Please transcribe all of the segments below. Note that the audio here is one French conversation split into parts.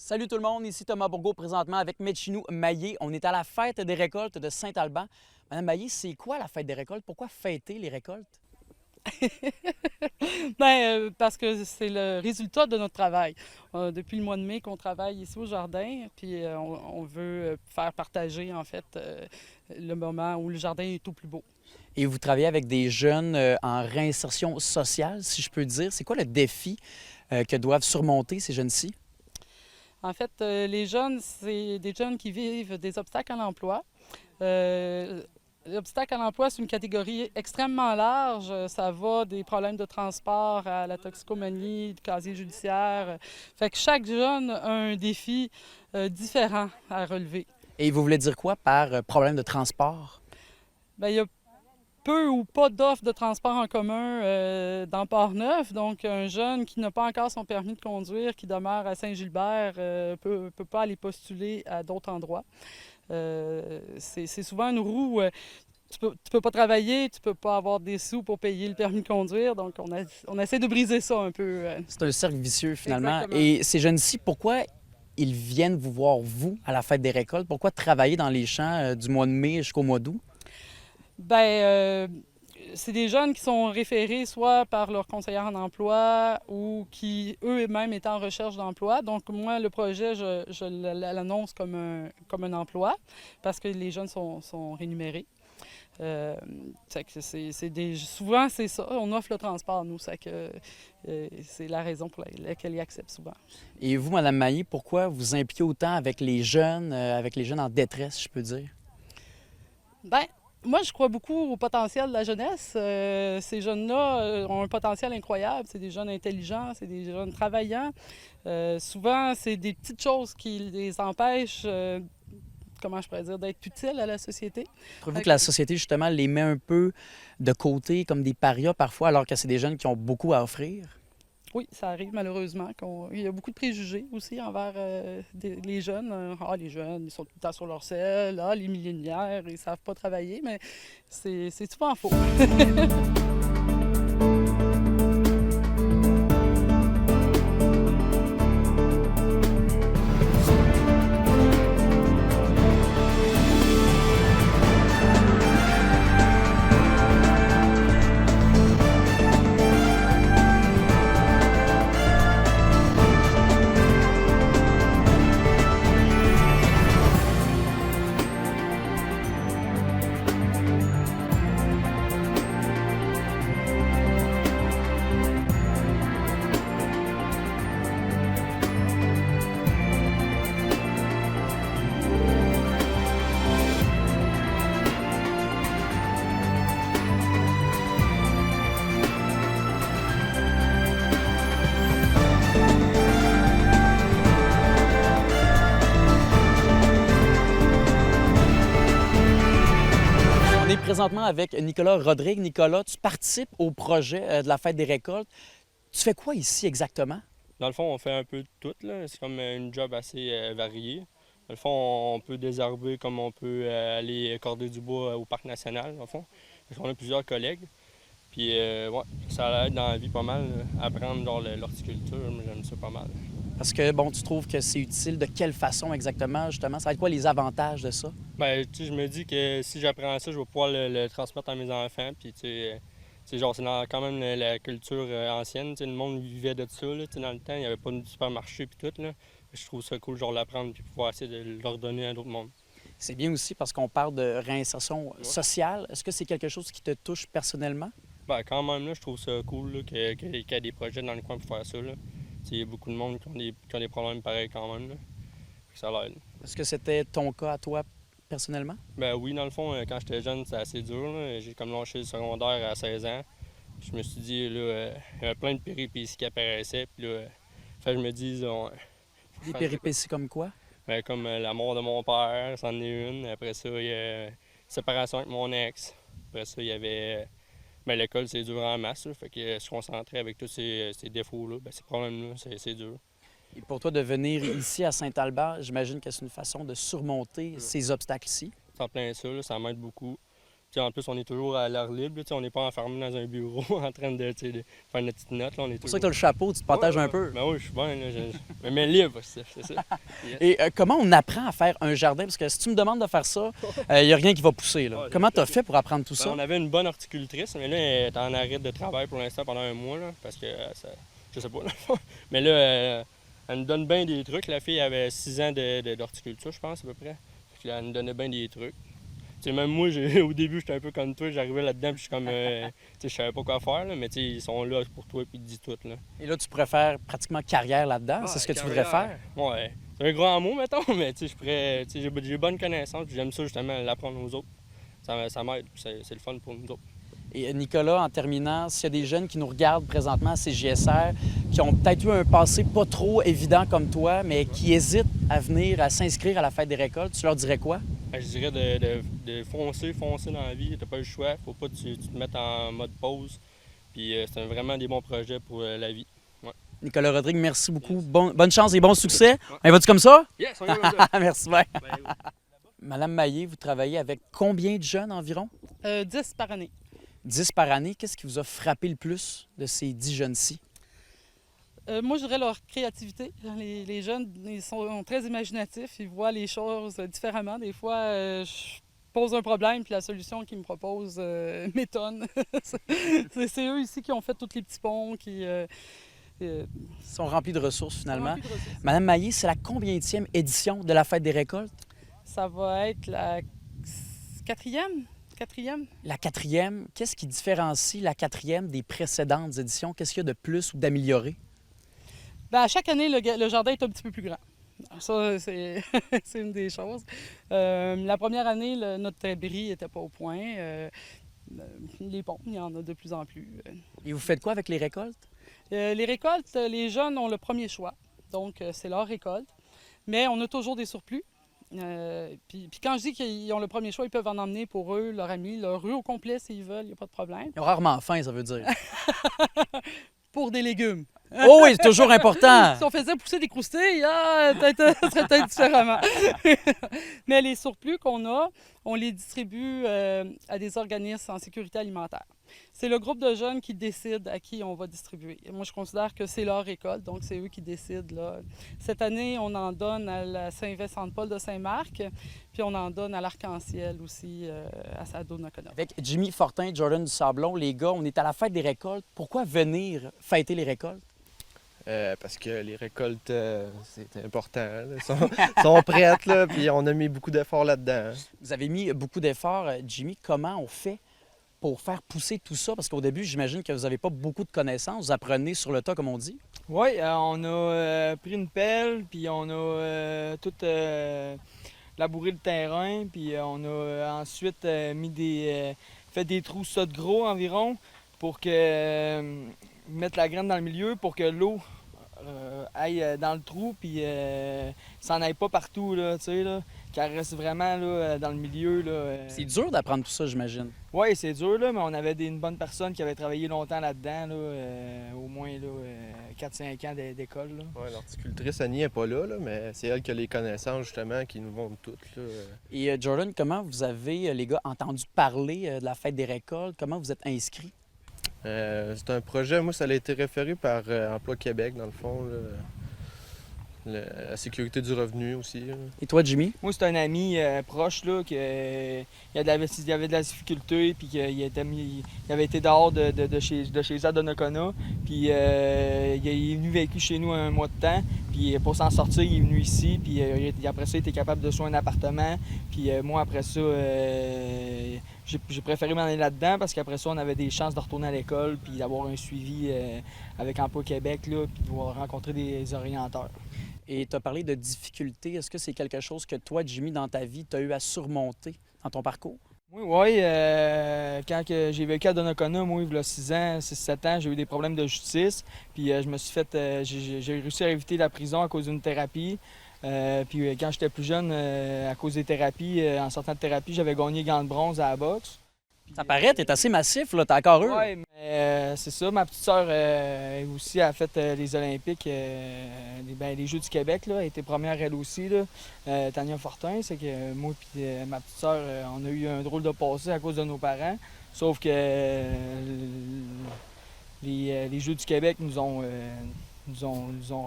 Salut tout le monde, ici Thomas Bourgault présentement avec Metchinou Maillé. On est à la fête des récoltes de Saint-Alban. Madame Maillé, c'est quoi la fête des récoltes? Pourquoi fêter les récoltes? Parce que c'est le résultat de notre travail. Depuis le mois de mai qu'on travaille ici au jardin, puis on veut faire partager en fait le moment où le jardin est au plus beau. Et vous travaillez avec des jeunes en réinsertion sociale, si je peux dire. C'est quoi le défi que doivent surmonter ces jeunes-ci? En fait, les jeunes, c'est des jeunes qui vivent des obstacles à l'emploi. Euh, L'obstacle à l'emploi, c'est une catégorie extrêmement large. Ça va des problèmes de transport à la toxicomanie, du casier judiciaire. Fait que chaque jeune a un défi différent à relever. Et vous voulez dire quoi par problème de transport? Bien, il y a peu ou pas d'offres de transport en commun dans Port-Neuf. Donc, un jeune qui n'a pas encore son permis de conduire, qui demeure à Saint-Gilbert, peut pas aller postuler à d'autres endroits. C'est souvent une roue. Tu peux pas travailler, tu peux pas avoir des sous pour payer le permis de conduire. Donc, on essaie de briser ça un peu. C'est un cercle vicieux finalement. Exactement. Et ces jeunes-ci, pourquoi ils viennent vous voir, vous, à la fête des récoltes? Pourquoi travailler dans les champs du mois de mai jusqu'au mois d'août? Ben, c'est des jeunes qui sont référés soit par leur conseillère en emploi ou qui, eux-mêmes, étaient en recherche d'emploi. Donc, moi, le projet, je l'annonce comme un emploi parce que les jeunes sont rémunérés. Euh, souvent, c'est ça. On offre le transport, nous. C'est la raison pour laquelle ils acceptent souvent. Et vous, Madame Maillé, pourquoi vous impliquez autant avec les jeunes en détresse, je peux dire? Ben, moi, je crois beaucoup au potentiel de la jeunesse. Ces jeunes-là ont un potentiel incroyable. C'est des jeunes intelligents, c'est des jeunes travaillants. Souvent, c'est des petites choses qui les empêchent, comment je pourrais dire, d'être utiles à la société. Trouvez-vous Fait que la société, justement, les met un peu de côté, comme des parias parfois, alors que c'est des jeunes qui ont beaucoup à offrir? oui, ça arrive malheureusement. Il y a beaucoup de préjugés aussi envers les jeunes. Ah, les jeunes, ils sont tout le temps sur leur selle. Ah, les millénaires, ils savent pas travailler. Mais c'est souvent faux. On est présentement avec Nicolas Rodrigue. Nicolas, tu participes au projet de la fête des récoltes. Tu fais quoi ici exactement? Dans le fond, on fait un peu de tout, là. C'est comme une job assez variée. Dans le fond, on peut désherber comme on peut aller corder du bois au parc national, dans le fond. Parce qu'on a plusieurs collègues. Puis, ouais, ça aide dans la vie pas mal. Apprendre genre l'horticulture, moi, j'aime ça pas mal. Parce que, bon, tu trouves que c'est utile de quelle façon exactement, justement? Ça va être quoi les avantages de ça? Ben, tu sais, je me dis que si j'apprends ça, je vais pouvoir le transmettre à mes enfants. Puis, genre, c'est quand même la culture ancienne. Tu sais, le monde vivait de ça, là. Tu sais, dans le temps, il n'y avait pas de supermarché puis tout, là. Je trouve ça cool, genre, l'apprendre puis pouvoir essayer de leur donner à d'autres mondes. C'est bien aussi parce qu'on parle de réinsertion Ouais. sociale. Est-ce que c'est quelque chose qui te touche personnellement? Ben, quand même, là, je trouve ça cool là, qu'il y ait des projets dans le coin pour faire ça, là. Tu sais, il y a beaucoup de monde qui ont des problèmes pareils quand même, là. Fait que ça l'aide. Est-ce que c'était ton cas à toi personnellement? Ben oui, dans le fond, quand j'étais jeune, c'était assez dur, là. J'ai comme lâché le secondaire à 16 ans. Je me suis dit, là, il y avait plein de péripéties qui apparaissaient. Puis là, fait que je me dis, faut que je Des fasse de quoi. péripéties comme quoi? Ben, comme la mort de mon père, c'en est une. Après ça, il y a séparation avec mon ex. Après ça, il y avait. Ben, l'école, c'est dur en masse, là. Fait que se concentrer avec tous ces défauts-là, ben, ces problèmes-là, c'est dur. Et pour toi, de venir ici à Saint-Alban, j'imagine que c'est une façon de surmonter Ouais. ces obstacles-ci. C'est en plein ça, là, ça m'aide beaucoup. sais, en plus, on est toujours à l'air libre, tu sais, on n'est pas enfermé dans un bureau en train de, tu sais, de faire notre petite note. Là, on est C'est pour toujours... ça que tu as le chapeau, tu te partages un peu. Ben oui, je suis bien, là, je me mets libre, c'est ça. Yes. Et comment on apprend à faire un jardin? Parce que si tu me demandes de faire ça, il n'y a rien qui va pousser. Là. Ouais, Comment tu as fait pour apprendre tout Ben, ça? on avait une bonne horticultrice, mais là, elle est en arrêt de travail pour l'instant pendant un mois, là, parce que je sais pas. Là. Mais là, elle nous donne bien des trucs. La fille avait 6 ans d'horticulture, je pense, à peu près. Puis là, elle nous donnait bien des trucs. Tu sais, même moi, au début, j'étais un peu comme toi, j'arrivais là-dedans, puis je suis comme, tu sais, je savais pas quoi faire, là, mais tu sais, ils sont là pour toi, puis ils te disent tout, là. Et là, tu pourrais faire pratiquement carrière là-dedans. C'est ce que tu voudrais faire? Ouais. C'est un grand mot, mettons, mais tu sais, j'ai bonne connaissance, puis j'aime ça, justement, l'apprendre aux autres. Ça m'aide, c'est le fun pour nous autres. Et Nicolas, en terminant, s'il y a des jeunes qui nous regardent présentement à CJSR, qui ont peut-être eu un passé pas trop évident comme toi, mais qui hésitent à venir, à s'inscrire à la fête des récoltes, tu leur dirais quoi? Je dirais de foncer dans la vie, t'as pas le choix, faut pas que tu te mettes en mode pause. Puis c'est vraiment des bons projets pour la vie. Ouais. Nicolas Rodrigue, merci beaucoup. Bonne chance et bon succès. On va-tu comme ça? Yes, on y va comme ça. Merci bien. Ben, oui. Madame Maillé, vous travaillez avec combien de jeunes environ? 10 par année. 10 par année. Qu'est-ce qui vous a frappé le plus de ces 10 jeunes-ci? Moi, je dirais leur créativité. Les jeunes, ils sont très imaginatifs. Ils voient les choses différemment. Des fois, je pose un problème, puis la solution qu'ils me proposent m'étonne. C'est eux ici qui ont fait tous les petits ponts, Ils sont remplis de ressources finalement. remplis de ressources. Madame Maillé, c'est la combienième édition de la fête des récoltes? Ça va être la quatrième. La quatrième. Qu'est-ce qui différencie la quatrième des précédentes éditions? Qu'est-ce qu'il y a de plus ou d'amélioré? Ben, à chaque année, le jardin est un petit peu plus grand. Ça, c'est c'est une des choses. La première année, notre abri n'était pas au point. Les ponts, il y en a de plus en plus. Et vous faites quoi avec les récoltes? Les récoltes, les jeunes ont le premier choix. Donc, c'est leur récolte. Mais on a toujours des surplus. Puis quand je dis qu'ils ont le premier choix, ils peuvent en emmener pour eux, leurs amis, leur rue au complet s'ils veulent, il n'y a pas de problème. Ils ont rarement faim, ça veut dire. Pour des légumes. Oh oui, c'est toujours important! Si on faisait pousser des croustilles, ça serait peut-être différemment. Mais les surplus qu'on a, on les distribue à des organismes en sécurité alimentaire. C'est le groupe de jeunes qui décide à qui on va distribuer. Et moi, je considère que c'est leur récolte, donc c'est eux qui décident. Là. Cette année, on en donne à la Saint-Vincent-de-Paul de Saint-Marc, puis on en donne à l'Arc-en-Ciel aussi, à Saint-Donnacona. Avec Jimmy Fortin, Jordan du Sablon, les gars, on est à la fête des récoltes. Pourquoi venir fêter les récoltes? Parce que les récoltes, c'est important. Là. Sont prêtes, là, puis on a mis beaucoup d'efforts là-dedans. Hein. Vous avez mis beaucoup d'efforts. Jimmy, comment on fait pour faire pousser tout ça? Parce qu'au début, j'imagine que vous n'avez pas beaucoup de connaissances. Vous apprenez sur le tas, comme on dit. Oui, on a pris une pelle, puis on a tout labouré le terrain, puis on a ensuite fait des trous ça de gros environ pour mettre la graine dans le milieu pour que l'eau aille dans le trou, puis s'en aille pas partout, là, tu sais, là, qu'elle reste vraiment là, dans le milieu. C'est dur d'apprendre tout ça, j'imagine. Oui, c'est dur, là, mais on avait une bonne personne qui avait travaillé longtemps là-dedans, au moins 4-5 ans d'école. Ouais, l'horticultrice Annie n'est pas là, mais c'est elle qui a les connaissances, justement, qui nous montrent toutes. Là. Et Jordan, comment vous avez, les gars, entendu parler de la fête des récoltes? Comment vous êtes inscrits? C'est un projet, moi, ça a été référé par Emploi Québec, dans le fond. Là. La sécurité du revenu aussi. Là. Et toi, Jimmy? Moi, c'est un ami proche là, il y avait de la difficulté, puis il avait été dehors de chez eux à Donnacona, puis il est venu vécu chez nous un mois de temps, puis pour s'en sortir, il est venu ici, puis après ça, il était capable de louer un appartement, puis moi, après ça, j'ai préféré m'en aller là-dedans, parce qu'après ça, on avait des chances de retourner à l'école, puis d'avoir un suivi avec Emploi Québec, là, puis de pouvoir rencontrer des orienteurs. Et tu as parlé de difficultés. Est-ce que c'est quelque chose que toi, Jimmy, dans ta vie, tu as eu à surmonter dans ton parcours? Oui. Quand j'ai vécu à Donnacona, moi, il y a 6 ans, 6-7 ans, j'ai eu des problèmes de justice. Puis je me suis fait... j'ai réussi à éviter la prison à cause d'une thérapie. Puis quand j'étais plus jeune, à cause des thérapies, en sortant de thérapie, j'avais gagné gants de bronze à la boxe. Ça paraît, t'es assez massif, là, t'as encore eu. Oui, C'est ça, ma petite sœur aussi a fait les Olympiques, les Jeux du Québec, là, elle a été première elle aussi, là, Tania Fortin. C'est que moi et ma petite sœur, on a eu un drôle de passé à cause de nos parents. Sauf que les Jeux du Québec nous ont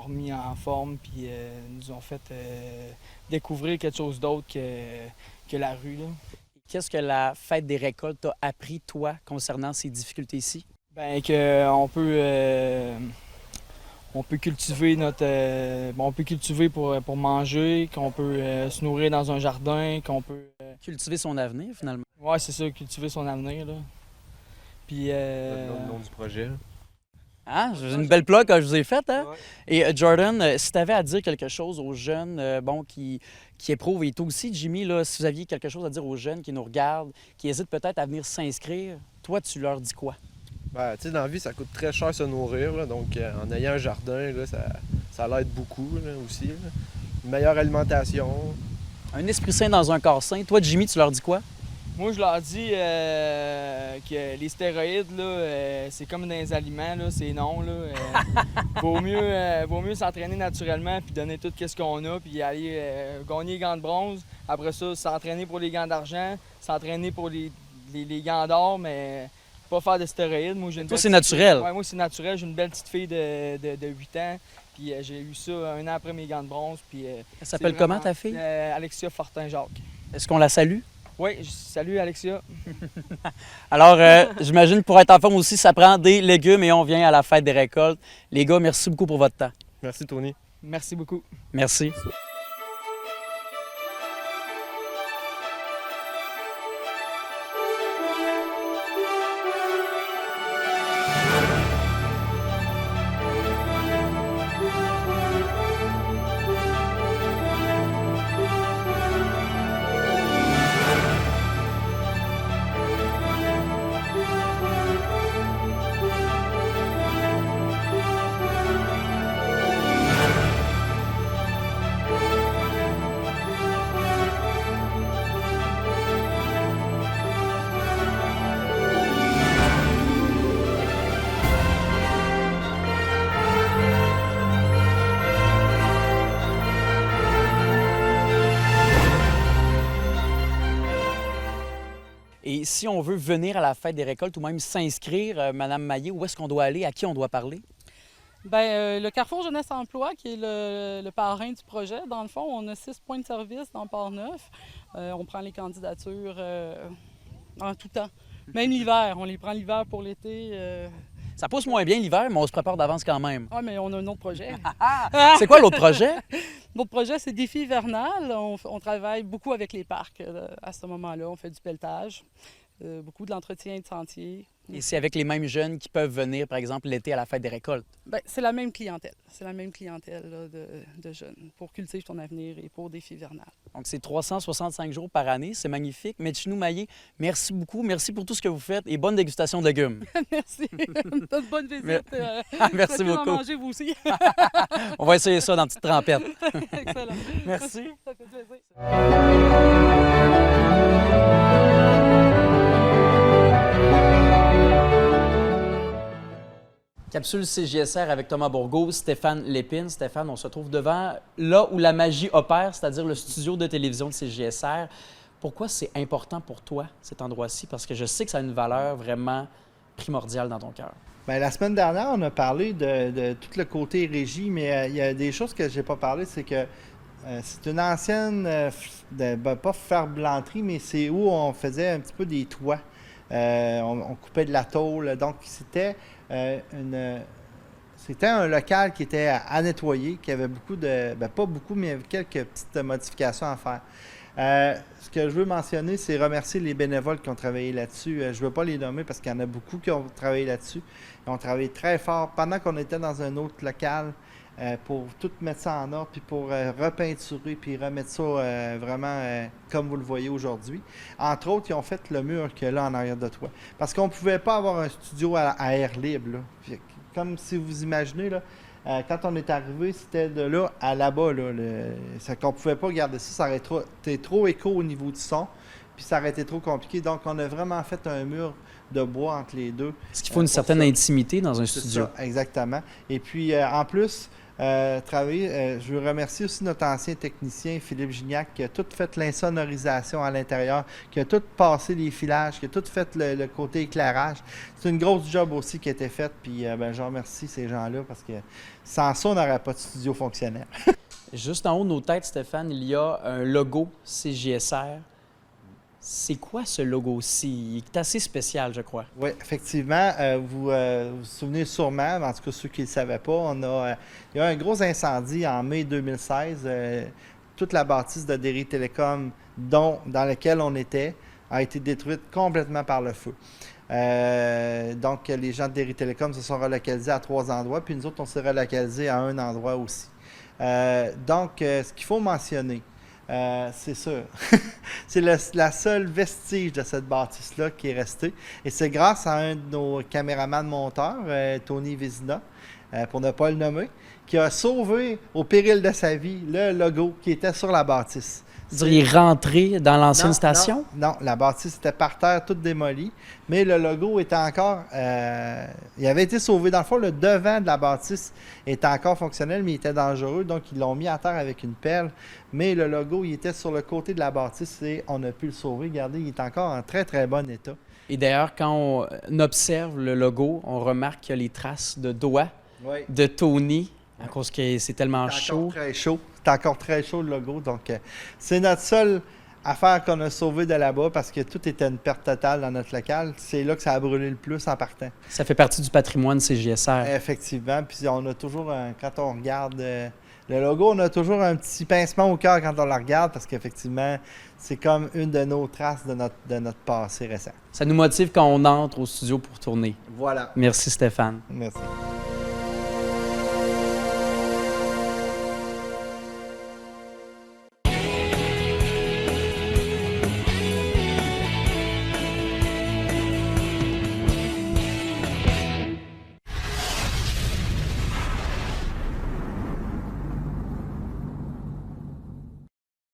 remis en forme puis nous ont fait découvrir quelque chose d'autre que la rue, là. Qu'est-ce que la fête des récoltes t'a appris, toi, concernant ces difficultés-ci? Ben qu'on peut cultiver on peut cultiver pour manger, qu'on peut se nourrir dans un jardin, qu'on peut Cultiver son avenir, finalement. ouais, c'est ça, cultiver son avenir, là. Puis Le nom du projet. Ah, j'ai une belle plug que je vous ai faite, hein? Ouais. Et Jordan, si tu avais à dire quelque chose aux jeunes qui éprouvent, et toi aussi, Jimmy, là, si vous aviez quelque chose à dire aux jeunes qui nous regardent, qui hésitent peut-être à venir s'inscrire, toi, tu leur dis quoi? Ben, tu sais, dans la vie, ça coûte très cher se nourrir, là, donc en ayant un jardin, là, ça l'aide beaucoup là, aussi. Là. Une meilleure alimentation. Ben, Un esprit sain dans un corps sain. Toi, Jimmy, tu leur dis quoi? moi, je leur dis que les stéroïdes, là, c'est comme dans les aliments, là, c'est non. Là, vaut mieux s'entraîner naturellement puis donner tout ce qu'on a puis aller gagner les gants de bronze. Après ça, s'entraîner pour les gants d'argent, s'entraîner pour les gants d'or, mais pas faire de stéroïdes. Moi, j'ai une Toi, belle c'est petite fille- naturel. Ouais, moi, c'est naturel. J'ai une belle petite fille de 8 ans. Puis j'ai eu ça un an après mes gants de bronze. Puis, Elle s'appelle comment, ta fille? Alexia Fortin-Jacques. Est-ce qu'on la salue? Oui, salut Alexia. Alors, j'imagine que pour être en forme aussi, ça prend des légumes et on vient à la fête des récoltes. Les gars, merci beaucoup pour votre temps. Merci, Tony. Merci beaucoup. Merci. Et si on veut venir à la fête des récoltes ou même s'inscrire, Madame Maillé, où est-ce qu'on doit aller? À qui on doit parler? Bien, le Carrefour Jeunesse Emploi, qui est le parrain du projet, dans le fond, on a 6 points de service dans Port-Neuf. On prend les candidatures en tout temps. Même l'hiver, on les prend l'hiver pour l'été. Ça pousse moins bien l'hiver, mais on se prépare d'avance quand même. Ah, mais on a un autre projet. C'est quoi l'autre projet? Notre projet, c'est Défi hivernal. On travaille beaucoup avec les parcs à ce moment-là. On fait du pelletage, beaucoup de l'entretien de sentiers. Et c'est avec les mêmes jeunes qui peuvent venir, par exemple, l'été à la fête des récoltes. Bien, c'est la même clientèle. C'est la même clientèle là, de jeunes pour cultiver ton avenir et pour Défi hivernal. Donc, c'est 365 jours par année. C'est magnifique. Metchinou Maillé, merci beaucoup. Merci pour tout ce que vous faites et bonne dégustation de légumes. Merci. Une bonne visite. Merci Faites-en beaucoup. manger, vous aussi. On va essayer ça dans une petite trempette. Excellent. Merci. Ça fait plaisir. Capsule CJSR avec Thomas Bourgault, Stéphane Lépine. Stéphane, on se trouve devant là où la magie opère, c'est-à-dire le studio de télévision de CJSR. Pourquoi c'est important pour toi, cet endroit-ci? Parce que je sais que ça a une valeur vraiment primordiale dans ton cœur. Bien, la semaine dernière, on a parlé de tout le côté régie, mais il y a des choses que je n'ai pas parlé, c'est que c'est une ancienne, pas ferblanterie, mais c'est où on faisait un petit peu des toits. On coupait de la tôle, donc c'était c'était un local qui était à nettoyer, qui avait beaucoup de, pas beaucoup, mais il y avait quelques petites modifications à faire. Ce que je veux mentionner, c'est remercier les bénévoles qui ont travaillé là-dessus. Je ne veux pas les nommer parce qu'il y en a beaucoup qui ont travaillé là-dessus. Ils ont travaillé très fort pendant qu'on était dans un autre local pour tout mettre ça en ordre, puis pour repeinturer, puis remettre ça vraiment comme vous le voyez aujourd'hui. Entre autres, ils ont fait le mur qu'il y a là en arrière de toi. Parce qu'on ne pouvait pas avoir un studio à air libre, là. Comme si vous imaginez, là, quand on est arrivé, c'était de là à là-bas. Là, c'est qu'on ne pouvait pas garder ça, ça aurait été trop écho au niveau du son. puis ça aurait été trop compliqué. Donc, on a vraiment fait un mur de bois entre les deux. Est-ce qu'il faut une pour certaine ça. intimité dans un C'est studio? ça, exactement. Et puis, en plus, je veux remercier aussi notre ancien technicien, Philippe Gignac, qui a tout fait l'insonorisation à l'intérieur, qui a tout passé les filages, qui a tout fait le côté éclairage. C'est une grosse job aussi qui a été faite, puis je remercie ces gens-là parce que sans ça, on n'aurait pas de studio fonctionnel. Juste en haut de nos têtes, Stéphane, il y a un logo CJSR. C'est quoi ce logo-ci? Il est assez spécial, je crois. Oui, effectivement. Vous souvenez sûrement, mais en tout cas ceux qui ne le savaient pas, il y a eu un gros incendie en mai 2016. Toute la bâtisse de Derry Télécom, dans laquelle on était, a été détruite complètement par le feu. Donc, les gens de Derry Télécom se sont relocalisés à 3 endroits, puis nous autres, on s'est relocalisés à un endroit aussi. Donc, ce qu'il faut mentionner, c'est sûr. C'est la seule vestige de cette bâtisse-là qui est restée. Et c'est grâce à un de nos caméramans monteurs, Tony Vézina, pour ne pas le nommer, qui a sauvé au péril de sa vie le logo qui était sur la bâtisse. C'est-à-dire, il est rentré dans l'ancienne station? Non, la bâtisse était par terre, toute démolie, mais le logo était encore... il avait été sauvé. Dans le fond, le devant de la bâtisse était encore fonctionnel, mais il était dangereux, donc ils l'ont mis à terre avec une pelle. Mais le logo, il était sur le côté de la bâtisse et on a pu le sauver. Regardez, il est encore en très, très bon état. Et d'ailleurs, quand on observe le logo, on remarque qu'il y a les traces de doigts Oui. de Tony, à cause que c'est tellement C'est chaud. encore très chaud. C'est encore très chaud, le logo. Donc, c'est notre seule affaire qu'on a sauvée de là-bas parce que tout était une perte totale dans notre local. C'est là que ça a brûlé le plus en partant. Ça fait partie du patrimoine CJSR. Effectivement. Puis on a toujours, quand on regarde le logo, on a toujours un petit pincement au cœur quand on le regarde parce qu'effectivement, c'est comme une de nos traces de notre passé récent. Ça nous motive quand on entre au studio pour tourner. Voilà. Merci Stéphane. Merci.